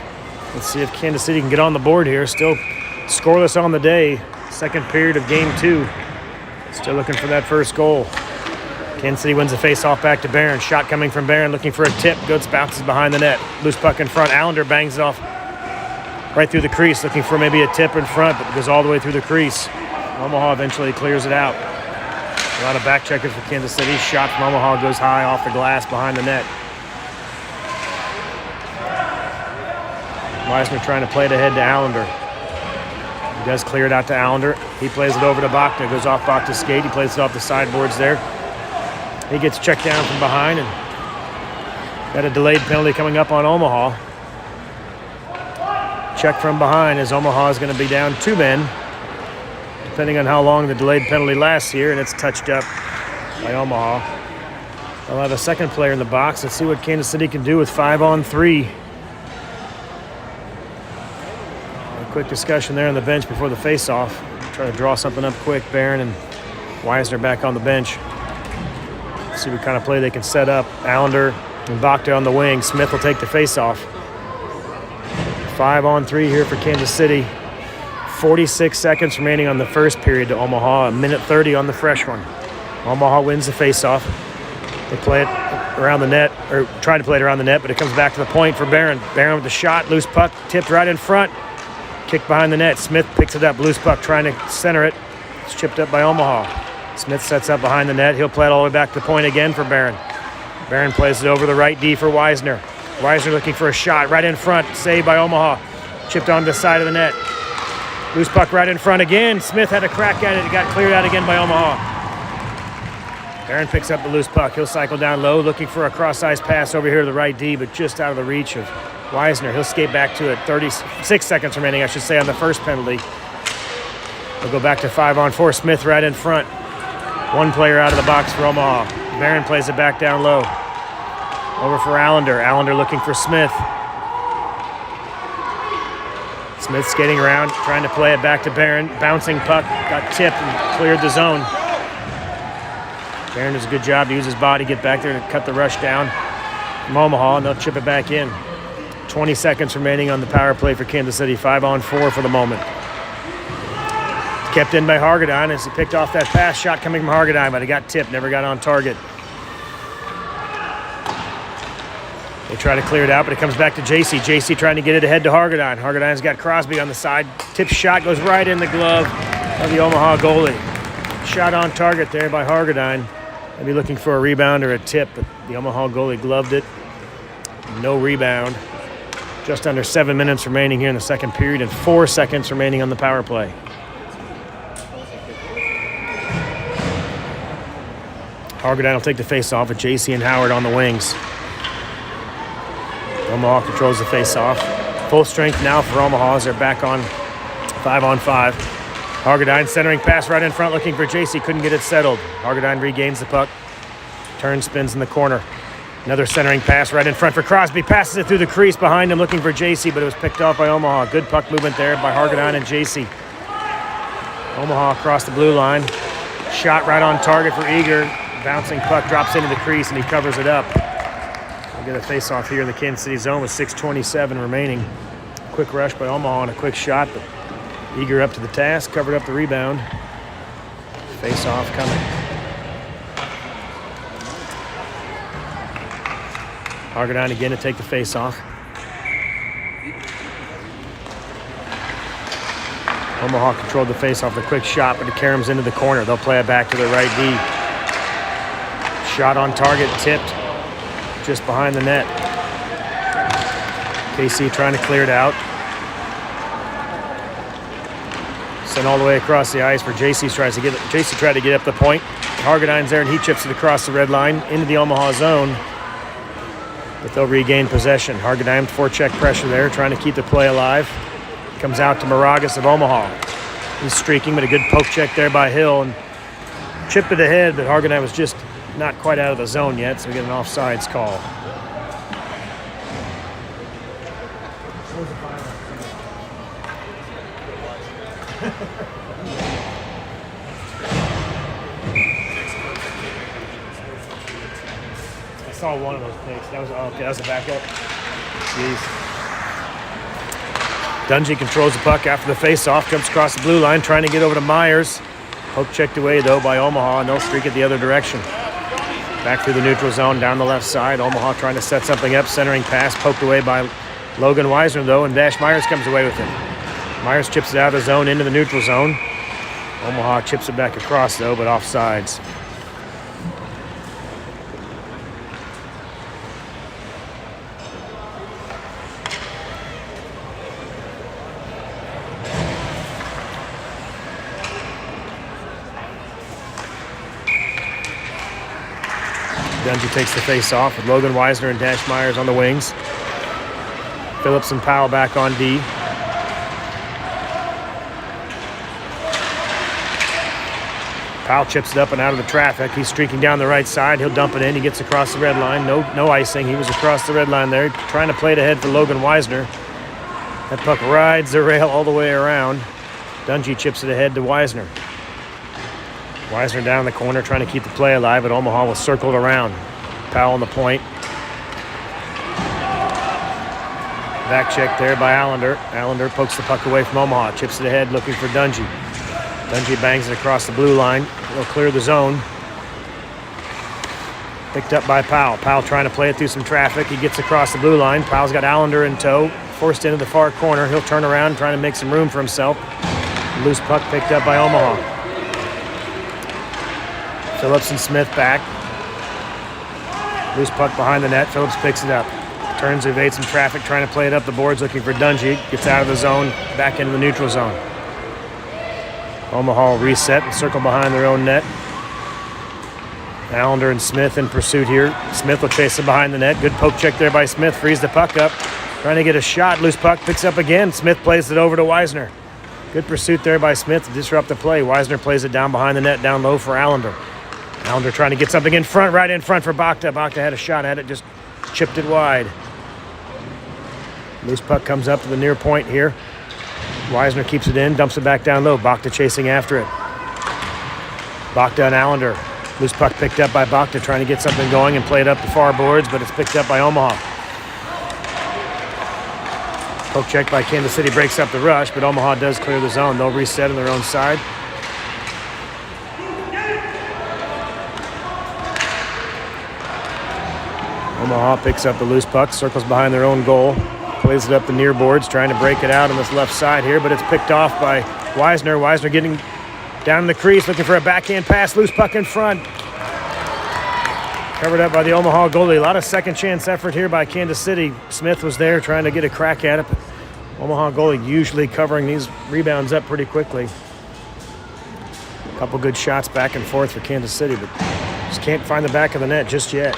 Let's see if Kansas City can get on the board here. Still scoreless on the day. Second period of game 2. Still looking for that first goal. Kansas City wins the face-off back to Barron. Shot coming from Barron, looking for a tip. Goetz bounces behind the net. Loose puck in front. Allender bangs it off right through the crease, looking for maybe a tip in front, but it goes all the way through the crease. Omaha eventually clears it out. A lot of back checkers for Kansas City. Shot from Omaha goes high off the glass behind the net. Wisner trying to play it ahead to Allender. He does clear it out to Allender. He plays it over to Bakta. Goes off Bakta's skate. He plays it off the sideboards there. He gets checked down from behind and got a delayed penalty coming up on Omaha. Check from behind as Omaha is going to be down 2 men, depending on how long the delayed penalty lasts here, and it's touched up by Omaha. They'll have a second player in the box. Let's see what Kansas City can do with 5-on-3. A quick discussion there on the bench before the face-off. Try to draw something up quick. Barron and Wisner back on the bench. See what kind of play they can set up. Allender and Bakta on the wing. Smith will take the face-off. 5-on-3 here for Kansas City. 46 seconds remaining on the first period to Omaha. 1:30 on the fresh one. Omaha wins the face-off. They play it around the net, or try to play it around the net, but it comes back to the point for Barron. Barron with the shot. Loose puck tipped right in front. Kick behind the net. Smith picks it up. Loose puck trying to center it. It's chipped up by Omaha. Smith sets up behind the net. He'll play it all the way back to the point again for Barron. Barron plays it over the right D for Wisner. Wisner looking for a shot right in front. Saved by Omaha. Chipped onto the side of the net. Loose puck right in front again. Smith had a crack at it. It got cleared out again by Omaha. Barron picks up the loose puck. He'll cycle down low, looking for a cross-ice pass over here to the right D, but just out of the reach of Wisner. He'll skate back to it. 36 seconds remaining, I should say, on the first penalty. We'll go back to 5-on-4. Smith right in front. One player out of the box for Omaha. Barron plays it back down low. Over for Allender. Allender looking for Smith. Smith skating around, trying to play it back to Barron. Bouncing puck, got tipped and cleared the zone. Barron does a good job to use his body, get back there to cut the rush down from Omaha, and they'll chip it back in. 20 seconds remaining on the power play for Kansas City. 5-on-4 for the moment. Kept in by Hargadine as he picked off that pass shot coming from Hargadine, but he got tipped, never got on target. They try to clear it out, but it comes back to JC. JC trying to get it ahead to Hargadine. Hargadine's got Crosby on the side. Tip shot goes right in the glove of the Omaha goalie. Shot on target there by Hargadine. Maybe looking for a rebound or a tip, but the Omaha goalie gloved it. No rebound. Just under 7 minutes remaining here in the second period and 4 seconds remaining on the power play. Hargadine will take the face-off with JC and Howard on the wings. Omaha controls the face-off. Full strength now for Omaha as they're back on 5-on-5. Hargadine centering pass right in front looking for JC. Couldn't get it settled. Hargadine regains the puck. Turns, spins in the corner. Another centering pass right in front for Crosby. Passes it through the crease behind him looking for JC, but it was picked off by Omaha. Good puck movement there by Hargadine and JC. Omaha across the blue line. Shot right on target for Eager. Bouncing puck drops into the crease and he covers it up. We'll get a face-off here in the Kansas City zone with 6:27 remaining. Quick rush by Omaha and a quick shot, but Eager up to the task, covered up the rebound. Face-off coming. Hargadine again to take the face off. Omaha controlled the face off the quick shot, but it carries into the corner. They'll play it back to the right D. Shot on target, tipped just behind the net. KC trying to clear it out. Sent all the way across the ice for JC tried to get up the point. Hargadine's there and he chips it across the red line into the Omaha zone. But they'll regain possession. Hargadine forecheck pressure there, trying to keep the play alive. Comes out to Moragas of Omaha. He's streaking, but a good poke check there by Hill and chipped it ahead, but Hargadine was just not quite out of the zone yet, so we get an offsides call. I saw one of those picks. That was okay. That was a backup. Jeez. Dungy controls the puck after the face-off, jumps across the blue line, trying to get over to Myers. Poke checked away, though, by Omaha, and they'll streak it the other direction. Back through the neutral zone, down the left side. Omaha trying to set something up, centering pass, poked away by Logan Weisner, though, and Dash Myers comes away with it. Myers chips it out of the zone into the neutral zone. Omaha chips it back across, though, but offsides. Dungy takes the face off with Logan Weisner and Dash Myers on the wings. Phillips and Powell back on D. Powell chips it up and out of the traffic. He's streaking down the right side. He'll dump it in. He gets across the red line. No icing. He was across the red line there, trying to play it ahead for Logan Weisner. That puck rides the rail all the way around. Dungy chips it ahead to Weisner. Weisner down the corner trying to keep the play alive, but Omaha was circled around. Powell on the point. Back check there by Allender. Allender pokes the puck away from Omaha. Chips it ahead looking for Dungy. Dungy bangs it across the blue line. He'll clear the zone. Picked up by Powell. Powell trying to play it through some traffic. He gets across the blue line. Powell's got Allender in tow. Forced into the far corner. He'll turn around trying to make some room for himself. Loose puck picked up by Omaha. Phillips and Smith back. Loose puck behind the net. Phillips picks it up. Turns, evades some traffic, trying to play it up the boards, looking for Dungy. Gets out of the zone, back into the neutral zone. Omaha reset and circle behind their own net. Allender and Smith in pursuit here. Smith will chase it behind the net. Good poke check there by Smith. Frees the puck up. Trying to get a shot. Loose puck picks up again. Smith plays it over to Weisner. Good pursuit there by Smith to disrupt the play. Weisner plays it down behind the net, down low for Allender. Allender trying to get something in front, right in front for Bakta. Bakta had a shot at it, just chipped it wide. Loose puck comes up to the near point here. Weisner keeps it in, dumps it back down low. Bakta chasing after it. Bakta and Allender. Loose puck picked up by Bakta, trying to get something going and play it up the far boards, but it's picked up by Omaha. Poke check by Kansas City breaks up the rush, but Omaha does clear the zone. They'll reset on their own side. Omaha picks up the loose puck, circles behind their own goal, plays it up the near boards, trying to break it out on this left side here, but it's picked off by Weisner. Weisner getting down in the crease, looking for a backhand pass, loose puck in front. Covered up by the Omaha goalie. A lot of second chance effort here by Kansas City. Smith was there trying to get a crack at it, but Omaha goalie usually covering these rebounds up pretty quickly. A couple good shots back and forth for Kansas City, but just can't find the back of the net just yet.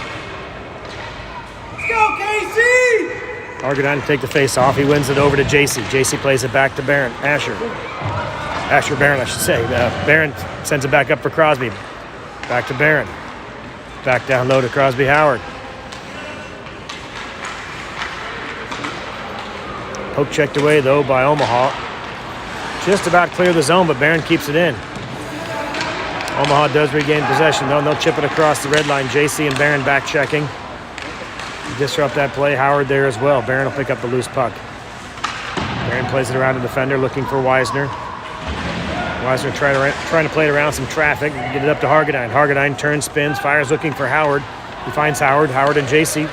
Hargadine to take the face off. He wins it over to JC. JC plays it back to Barron. Asher Barron, I should say. Barron sends it back up for Crosby. Back to Barron. Back down low to Crosby Howard. Poke checked away, though, by Omaha. Just about clear the zone, but Barron keeps it in. Omaha does regain possession, though, and they'll chip it across the red line. JC and Barron back checking. Disrupt that play. Howard there as well. Barron will pick up the loose puck. Barron plays it around the defender, looking for Weisner. Weisner trying to play it around some traffic. Get it up to Hargadine. Hargadine turns, spins, fires, looking for Howard. He finds Howard. Howard and JC.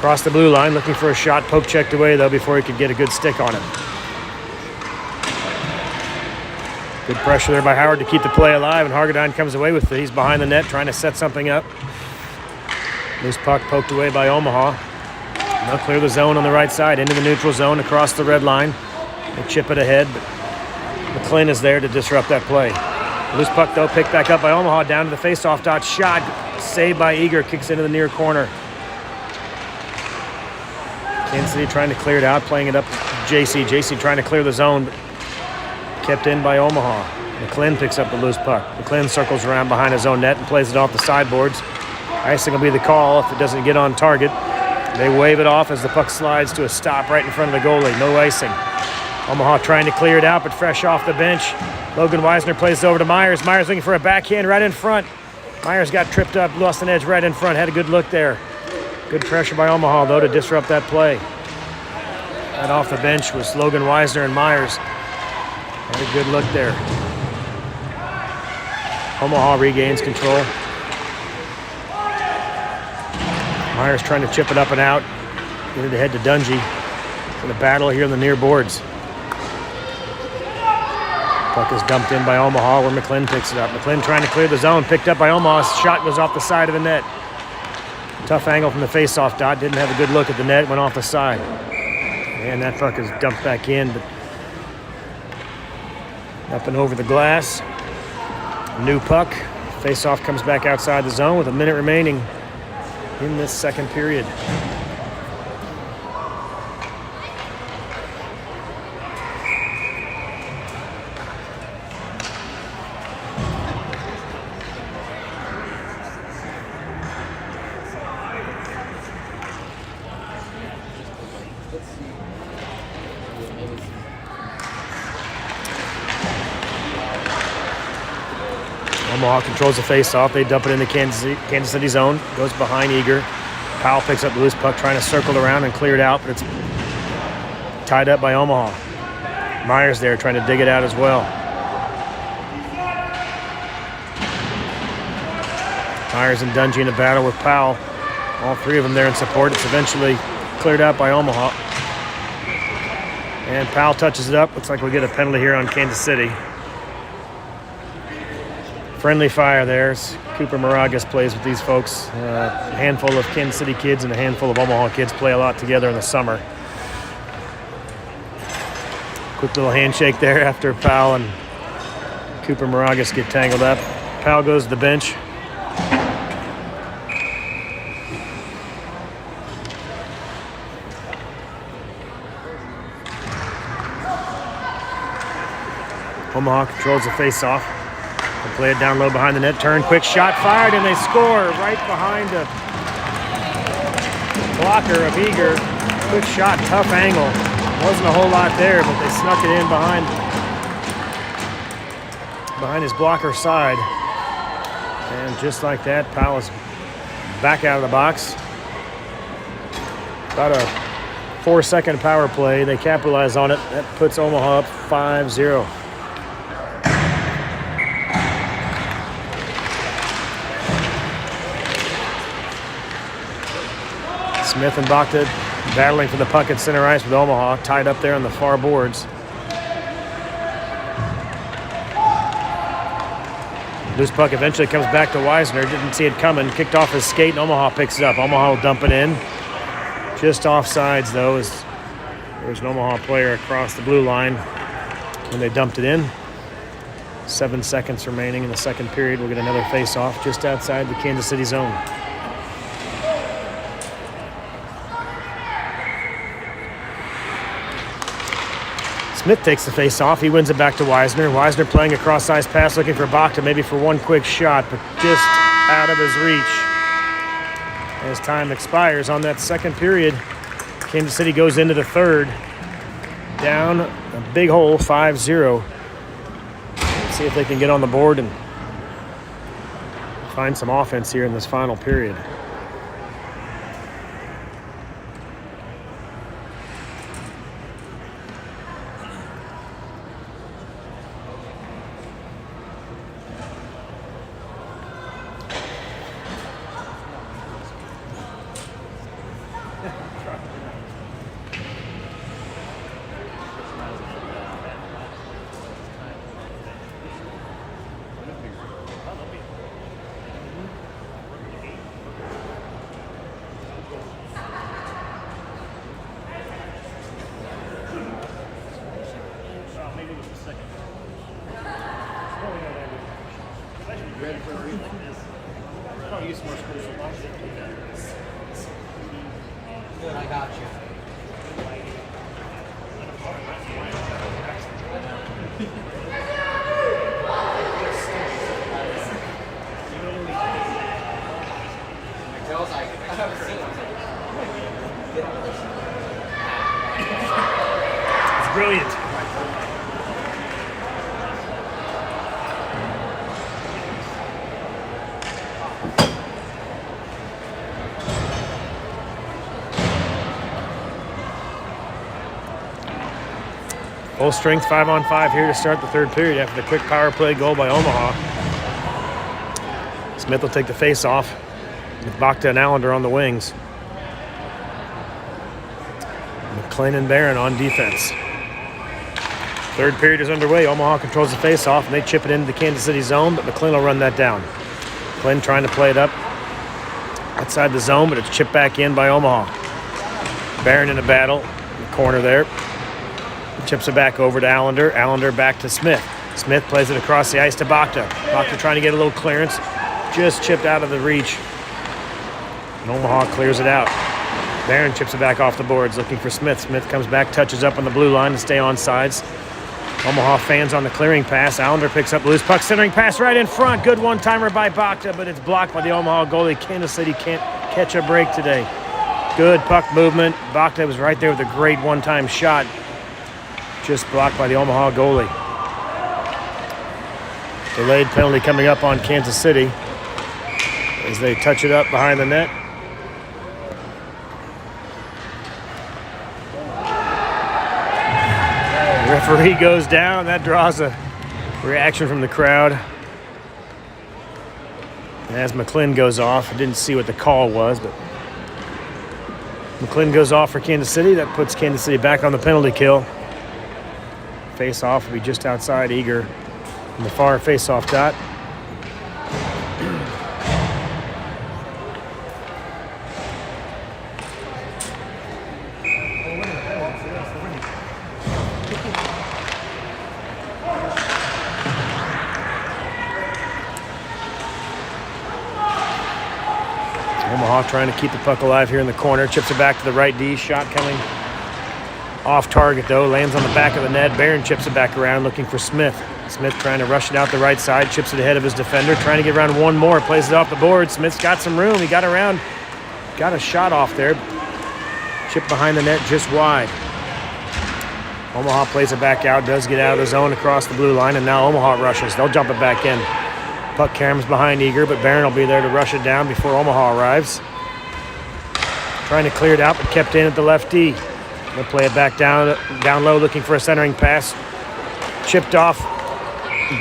Across the blue line, looking for a shot. Poke checked away, though, before he could get a good stick on him. Good pressure there by Howard to keep the play alive, and Hargadine comes away with it. He's behind the net, trying to set something up. Loose puck poked away by Omaha. They'll clear the zone on the right side, into the neutral zone, across the red line. They chip it ahead, but McClin is there to disrupt that play. Loose puck, though, picked back up by Omaha, down to the faceoff dot. Shot, saved by Eager, kicks into the near corner. Kansas City trying to clear it out, playing it up to JC. JC trying to clear the zone, but kept in by Omaha. McClin picks up the loose puck. McClin circles around behind his own net and plays it off the sideboards. Icing will be the call if it doesn't get on target. They wave it off as the puck slides to a stop right in front of the goalie. No icing. Omaha trying to clear it out, but fresh off the bench. Logan Weisner plays it over to Myers. Myers looking for a backhand right in front. Myers got tripped up, lost an edge right in front. Had a good look there. Good pressure by Omaha, though, to disrupt that play. Right off the bench was Logan Weisner and Myers. Had a good look there. Omaha regains control. Myers trying to chip it up and out. Get it ahead to Dungy for the battle here in the near boards. Puck is dumped in by Omaha where McClin picks it up. McClin trying to clear the zone. Picked up by Omaha. Shot goes off the side of the net. Tough angle from the faceoff dot. Didn't have a good look at the net. Went off the side. And that puck is dumped back in, but up and over the glass. New puck. Faceoff comes back outside the zone with a minute remaining in this second period. Omaha controls the face-off. They dump it in the Kansas City zone. Goes behind Eager. Powell picks up the loose puck, trying to circle around and clear it out, but it's tied up by Omaha. Myers there trying to dig it out as well. Myers and Dungy in a battle with Powell. All three of them there in support. It's eventually cleared out by Omaha. And Powell touches it up. Looks like we'll get a penalty here on Kansas City. Friendly fire there. Cooper Moragas plays with these folks. A handful of Kansas City kids and a handful of Omaha kids play a lot together in the summer. Quick little handshake there after Powell and Cooper Moragas get tangled up. Powell goes to the bench. Omaha controls the face-off. They play it down low behind the net. Turn, quick shot fired, and they score right behind the blocker of Eager. Quick shot, tough angle. Wasn't a whole lot there, but they snuck it in behind his blocker side. And just like that, Powell is back out of the box. About a 4-second power play. They capitalize on it. That puts Omaha up 5-0. Smith and Bacta battling for the puck at center ice with Omaha tied up there on the far boards. Loose puck eventually comes back to Weisner. Didn't see it coming. Kicked off his skate, and Omaha picks it up. Omaha will dump it in. Just offsides, though, as there's an Omaha player across the blue line when they dumped it in. 7 seconds remaining in the second period. We'll get another face-off just outside the Kansas City zone. Smith takes the face off. He wins it back to Weisner. Weisner playing a cross-ice pass, looking for Bacta, maybe for one quick shot, but just out of his reach. As time expires on that second period, Kansas City goes into the third. Down a big hole, 5-0. Let's see if they can get on the board and find some offense here in this final period. is. I don't use more screws for boxing. Good, I got you. It's brilliant. Full strength 5-on-5 here to start the third period after the quick power play goal by Omaha. Smith will take the face off with Bakta and Allender on the wings. McClain and Barron on defense. Third period is underway. Omaha controls the face off and they chip it into the Kansas City zone, but McClain will run that down. McClain trying to play it up outside the zone, but it's chipped back in by Omaha. Barron in a battle in the corner there. Chips it back over to Allender. Allender back to Smith. Smith plays it across the ice to Bakta. Bakta trying to get a little clearance. Just chipped out of the reach. And Omaha clears it out. Barron chips it back off the boards looking for Smith. Smith comes back, touches up on the blue line to stay on sides. Omaha fans on the clearing pass. Allender picks up loose puck. Centering pass right in front. Good one-timer by Bakta, but it's blocked by the Omaha goalie. Kansas City can't catch a break today. Good puck movement. Bakta was right there with a great one-time shot. Just blocked by the Omaha goalie. Delayed penalty coming up on Kansas City as they touch it up behind the net. The referee goes down. That draws a reaction from the crowd. And as McClain goes off, I didn't see what the call was, but McClain goes off for Kansas City. That puts Kansas City back on the penalty kill. Face-off will be just outside Eager in the far face-off dot. Omaha trying to keep the puck alive here in the corner. Chips it back to the right D. Shot coming off target, though. Lands on the back of the net. Barron chips it back around looking for Smith. Smith trying to rush it out the right side. Chips it ahead of his defender. Trying to get around one more. Plays it off the board. Smith's got some room. He got around. Got a shot off there. Chip behind the net just wide. Omaha plays it back out. Does get out of the zone across the blue line. And now Omaha rushes. They'll jump it back in. Puck caroms behind Eager, but Barron will be there to rush it down before Omaha arrives. Trying to clear it out, but kept in at the left D. They'll play it back down low, looking for a centering pass. Chipped off,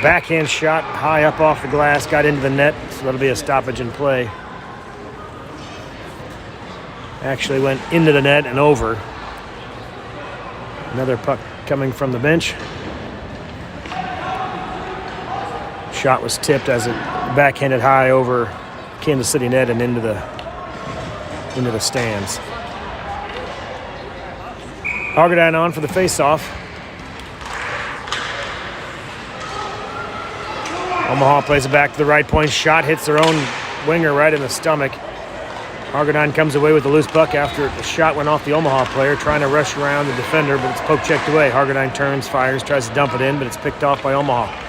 backhand shot, high up off the glass, got into the net, so that'll be a stoppage in play. Actually went into the net and over. Another puck coming from the bench. Shot was tipped as it backhanded high over Kansas City net and into the stands. Hagedine on for the face-off. Omaha plays it back to the right point. Shot hits their own winger right in the stomach. Hagedine comes away with the loose puck after the shot went off the Omaha player, trying to rush around the defender, but it's poke checked away. Hagedine turns, fires, tries to dump it in, but it's picked off by Omaha.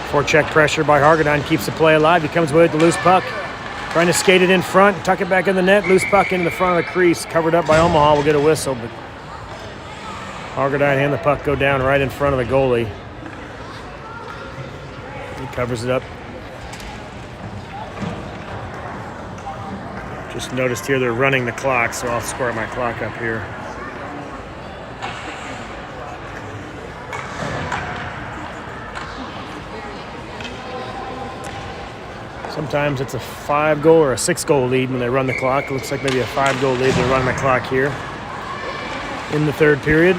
Forecheck pressure by Hagedine keeps the play alive. He comes away with the loose puck. Trying to skate it in front, tuck it back in the net. Loose puck into the front of the crease. Covered up by Omaha. Will get a whistle, but Hagedine and the puck go down right in front of the goalie. He covers it up. Just noticed here they're running the clock, so I'll square my clock up here. Sometimes it's a 5-goal or a 6-goal lead when they run the clock. It looks like maybe a 5-goal lead. They're running the clock here in the third period.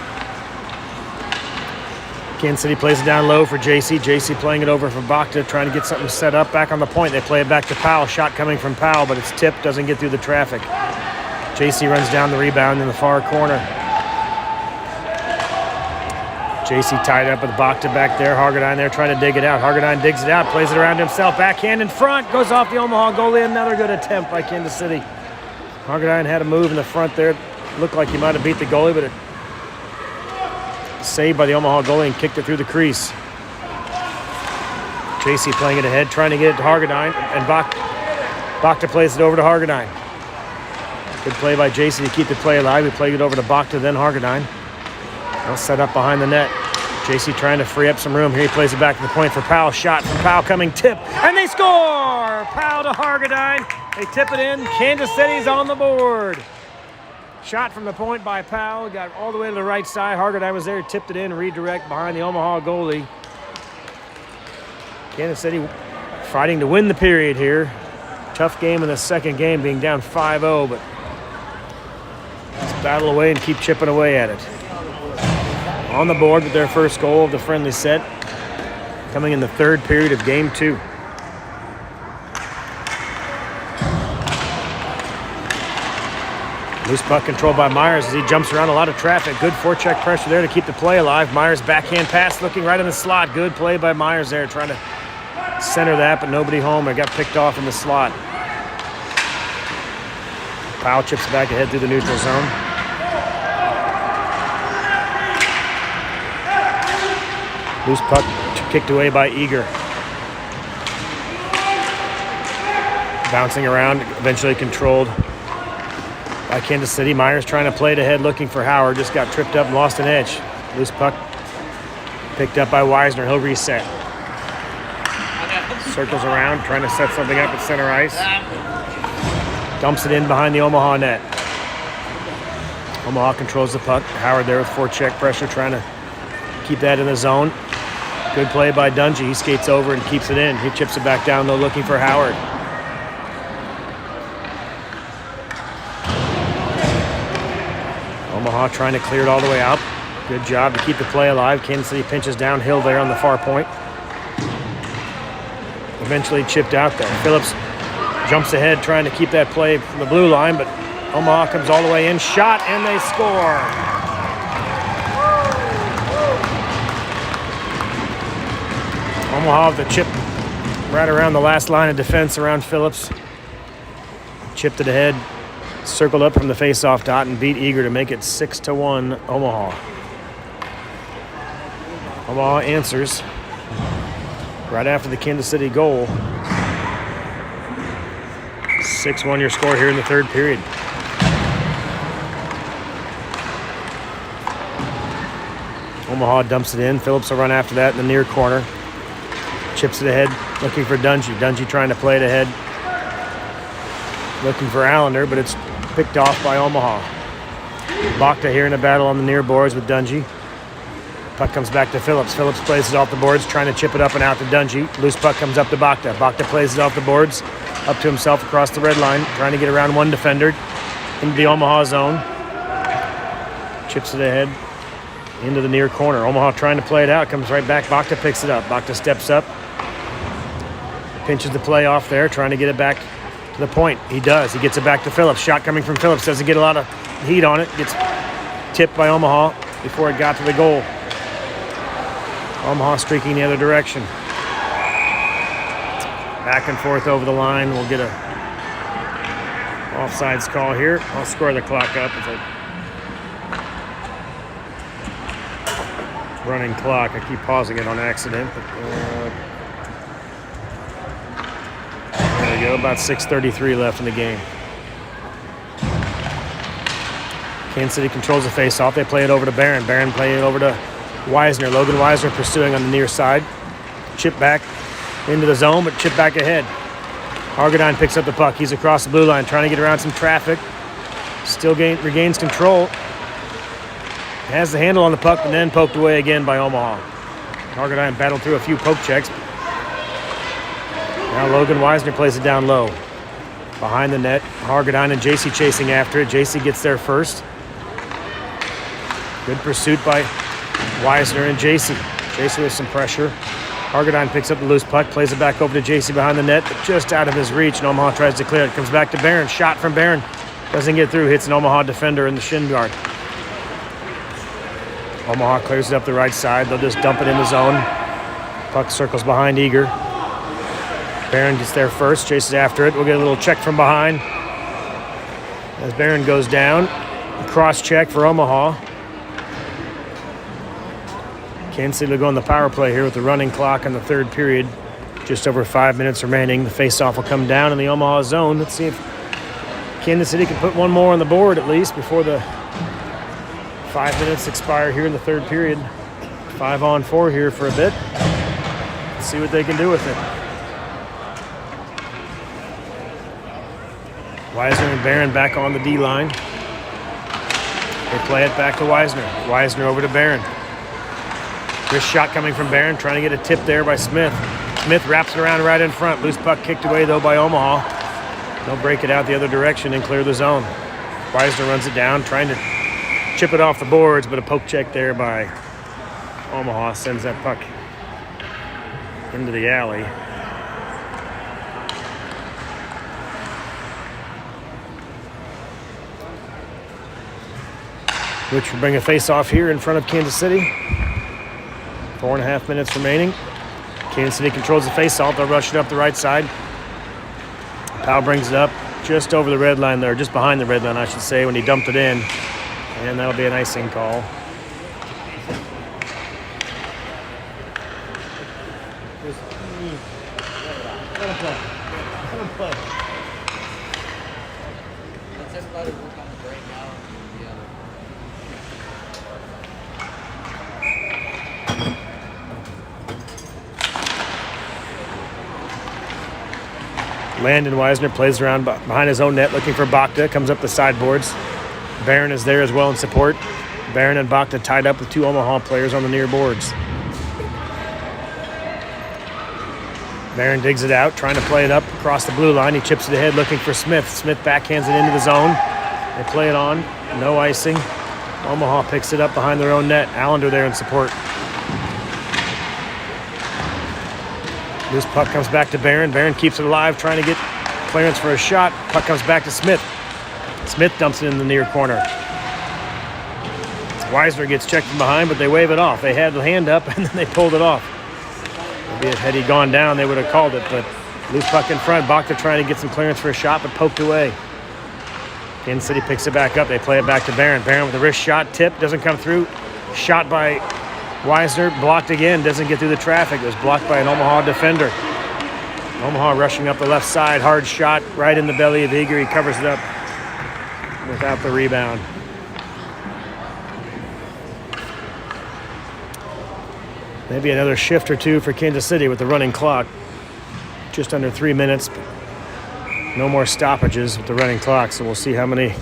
Kansas City plays it down low for JC. JC playing it over for Bakta, trying to get something set up back on the point. They play it back to Powell. Shot coming from Powell, but it's tipped, doesn't get through the traffic. JC runs down the rebound in the far corner. JC tied up with Bakta back there. Hargadine there trying to dig it out. Hargadine digs it out, plays it around himself. Backhand in front, goes off the Omaha goalie. Another good attempt by Kansas City. Hargadine had a move in the front there. Looked like he might have beat the goalie, but it saved by the Omaha goalie and kicked it through the crease. JC playing it ahead, trying to get it to Hargadine, and Bakta plays it over to Hargadine. Good play by JC to keep the play alive. He played it over to Bakta, then Hargadine. They'll set up behind the net. JC trying to free up some room. Here he plays it back to the point for Powell. Shot from Powell coming, tip, and they score! Powell to Hargadine. They tip it in. Kansas City's on the board. Shot from the point by Powell. Got all the way to the right side. Hargadine was there, tipped it in, redirect behind the Omaha goalie. Kansas City fighting to win the period here. Tough game in the second game, being down 5-0, but let's battle away and keep chipping away at it. On the board with their first goal of the friendly set, coming in the third period of game 2. Loose puck controlled by Myers as he jumps around a lot of traffic. Good forecheck pressure there to keep the play alive. Myers backhand pass looking right in the slot. Good play by Myers there, trying to center that, but nobody home. It got picked off in the slot. Powell chips back ahead through the neutral zone. Loose puck kicked away by Eager. Bouncing around, eventually controlled by Kansas City. Myers trying to play it ahead, looking for Howard. Just got tripped up and lost an edge. Loose puck picked up by Wisner. He'll reset. Circles around, trying to set something up at center ice. Dumps it in behind the Omaha net. Omaha controls the puck. Howard there with forecheck pressure, trying to keep that in the zone. Good play by Dungy. He skates over and keeps it in. He chips it back down, though, looking for Howard. Omaha trying to clear it all the way out. Good job to keep the play alive. Kansas City pinches downhill there on the far point. Eventually chipped out there. Phillips jumps ahead trying to keep that play from the blue line, but Omaha comes all the way in. Shot, and they score. Omaha with the chip right around the last line of defense around Phillips. Chipped it ahead, circled up from the face-off dot, and beat Eager to make it 6-1 Omaha. Omaha answers right after the Kansas City goal. 6-1 your score here in the third period. Omaha dumps it in. Phillips will run after that in the near corner. Chips it ahead, looking for Dungy. Dungy trying to play it ahead. Looking for Allender, but it's picked off by Omaha. Bakta here in a battle on the near boards with Dungy. Puck comes back to Phillips. Phillips plays it off the boards, trying to chip it up and out to Dungy. Loose puck comes up to Bakta. Bakta plays it off the boards, up to himself across the red line, trying to get around one defender into the Omaha zone. Chips it ahead into the near corner. Omaha trying to play it out, comes right back. Bakta picks it up. Bakta steps up, pinches the play off there, trying to get it back to the point. He does. He gets it back to Phillips. Shot coming from Phillips. Doesn't get a lot of heat on it. Gets tipped by Omaha before it got to the goal. Omaha streaking the other direction. Back and forth over the line. We'll get a offsides call here. I'll score the clock up. It's a running clock. I keep pausing it on accident. But, there we go. About 6:33 left in the game. Kansas City controls the face-off. They play it over to Barron. Barron playing it over to Wisner. Logan Wisner pursuing on the near side. Chip back into the zone, but chip back ahead. Hargadine picks up the puck. He's across the blue line, trying to get around some traffic. Still regains control. Has the handle on the puck, and then poked away again by Omaha. Hargadine battled through a few poke checks. Now Logan Wisner plays it down low. Behind the net, Hargadine and JC chasing after it. JC gets there first. Good pursuit by Wisner and JC. JC with some pressure. Hargadine picks up the loose puck, plays it back over to JC behind the net, but just out of his reach, and Omaha tries to clear it. Comes back to Barron. Shot from Barron. Doesn't get through. Hits an Omaha defender in the shin guard. Omaha clears it up the right side. They'll just dump it in the zone. Puck circles behind Eager. Barron gets there first, chases after it. We'll get a little check from behind. As Barron goes down, cross check for Omaha. Kansas City will go on the power play here with the running clock in the third period. Just over 5 minutes remaining. The faceoff will come down in the Omaha zone. Let's see if Kansas City can put one more on the board at least before the 5 minutes expire here in the third period. 5-on-4 here for a bit. Let's see what they can do with it. Wisner and Barron back on the D line. They play it back to Wisner. Wisner over to Barron. Wrist shot coming from Barron, trying to get a tip there by Smith. Smith wraps it around right in front. Loose puck kicked away, though, by Omaha. They'll break it out the other direction and clear the zone. Wisner runs it down, trying to chip it off the boards, but a poke check there by Omaha sends that puck into the alley. Which will bring a face-off here in front of Kansas City. 4.5 minutes remaining. Kansas City controls the face-off. They'll rush it up the right side. Powell brings it up just over the red line there, just behind the red line, I should say, when he dumped it in. And that'll be an icing call. Let him play. Let him play. Let's everybody work on the break now. Landon Wisner plays around behind his own net looking for Bakta. Comes up the sideboards. Barron is there as well in support. Barron and Bakta tied up with two Omaha players on the near boards. Barron digs it out, trying to play it up across the blue line. He chips it ahead looking for Smith. Smith backhands it into the zone. They play it on. No icing. Omaha picks it up behind their own net. Allender there in support. This puck comes back to Barron. Barron keeps it alive, trying to get clearance for a shot. Puck comes back to Smith. Smith dumps it in the near corner. Wisner gets checked from behind, but they wave it off. They had the hand up, and then they pulled it off. Maybe had he gone down, they would have called it, but loose puck in front. Bakta trying to get some clearance for a shot, but poked away. Kansas City picks it back up. They play it back to Barron. Barron with a wrist shot. Tip doesn't come through. Shot by Wisner. Blocked again. Doesn't get through the traffic. It was blocked by an Omaha defender. Omaha rushing up the left side. Hard shot right in the belly of Eager. He covers it up without the rebound. Maybe another shift or two for Kansas City with the running clock. Just under 3 minutes. No more stoppages with the running clock, so we'll see how many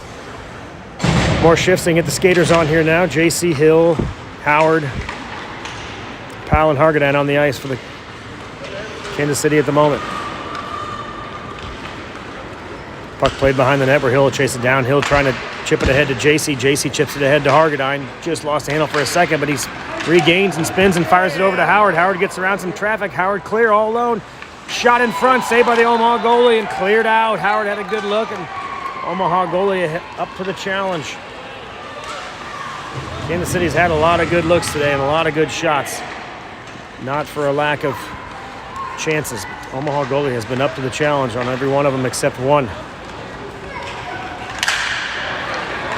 more shifts they can get the skaters on here now. JC, Hill, Howard, Powell, and Hargadine on the ice for the Kansas City at the moment. Puck played behind the net where Hill will chase it down. Hill trying to chip it ahead to JC. JC chips it ahead to Hargadine. Just lost the handle for a second, but he's regains and spins and fires it over to Howard. Howard gets around some traffic. Howard clear all alone. Shot in front, saved by the Omaha goalie and cleared out. Howard had a good look, and Omaha goalie up to the challenge. Kansas City's had a lot of good looks today and a lot of good shots. Not for a lack of chances. Omaha goalie has been up to the challenge on every one of them except one.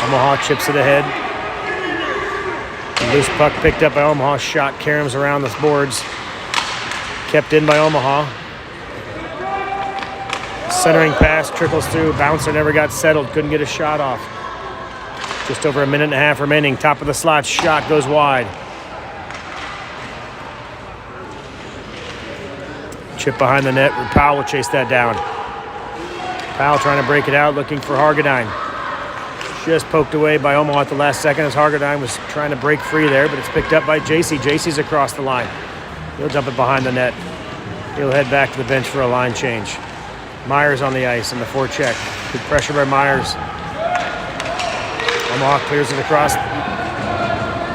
Omaha chips it ahead. The loose puck picked up by Omaha. Shot caroms around the boards. Kept in by Omaha. Centering pass trickles through. Bouncer never got settled. Couldn't get a shot off. Just over a minute and a half remaining. Top of the slot. Shot goes wide. Chip behind the net. Powell will chase that down. Powell trying to break it out. Looking for Hargadine. Just poked away by Omaha at the last second as Hargadine was trying to break free there, but it's picked up by JC. JC's across the line. He'll dump it behind the net. He'll head back to the bench for a line change. Myers on the ice in the forecheck. Good pressure by Myers. Omaha clears it across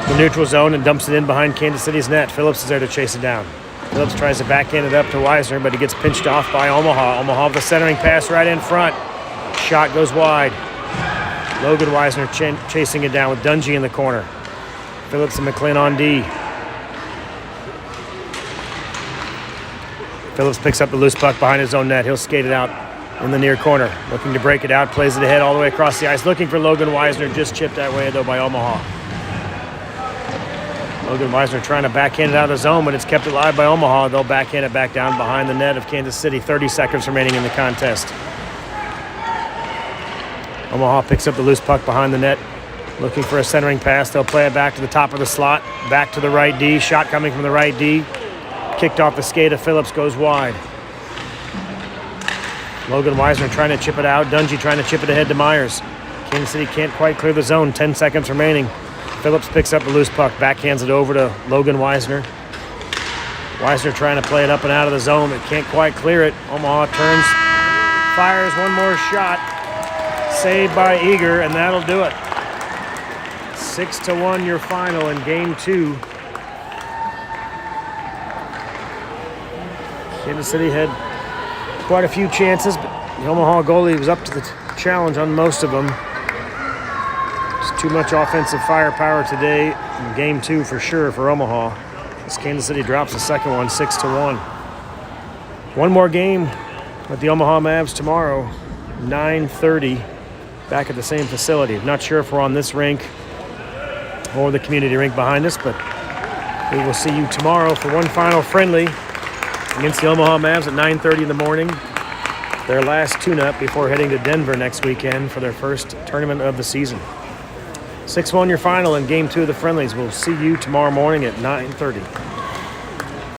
the neutral zone and dumps it in behind Kansas City's net. Phillips is there to chase it down. Phillips tries to backhand it up to Wisner, but he gets pinched off by Omaha. Omaha with the centering pass right in front. Shot goes wide. Logan Wisner chasing it down with Dungy in the corner. Phillips and McClin on D. Phillips picks up the loose puck behind his own net. He'll skate it out in the near corner. Looking to break it out, plays it ahead all the way across the ice. Looking for Logan Weisner, just chipped that way though by Omaha. Logan Weisner trying to backhand it out of the zone, but it's kept alive by Omaha. They'll backhand it back down behind the net of Kansas City. 30 seconds remaining in the contest. Omaha picks up the loose puck behind the net. Looking for a centering pass. They'll play it back to the top of the slot. Back to the right D. Shot coming from the right D. Kicked off the skate of Phillips, goes wide. Logan Weisner trying to chip it out. Dungy trying to chip it ahead to Myers. Kansas City can't quite clear the zone. 10 seconds remaining. Phillips picks up the loose puck. Backhands it over to Logan Weisner. Weisner trying to play it up and out of the zone, but can't quite clear it. Omaha turns, fires one more shot. Saved by Eager, and that'll do it. 6-1 your final in game 2. Kansas City had quite a few chances, but the Omaha goalie was up to the challenge on most of them. Just too much offensive firepower today in game 2 for sure for Omaha. As Kansas City drops the second one, 6-1. One more game with the Omaha Mavs tomorrow, 9:30, back at the same facility. Not sure if we're on this rink or the community rink behind us, but we will see you tomorrow for one final friendly against the Omaha Mavs at 9:30 in the morning. Their last tune-up before heading to Denver next weekend for their first tournament of the season. 6-1 your final in game 2 of the friendlies. We'll see you tomorrow morning at 9:30.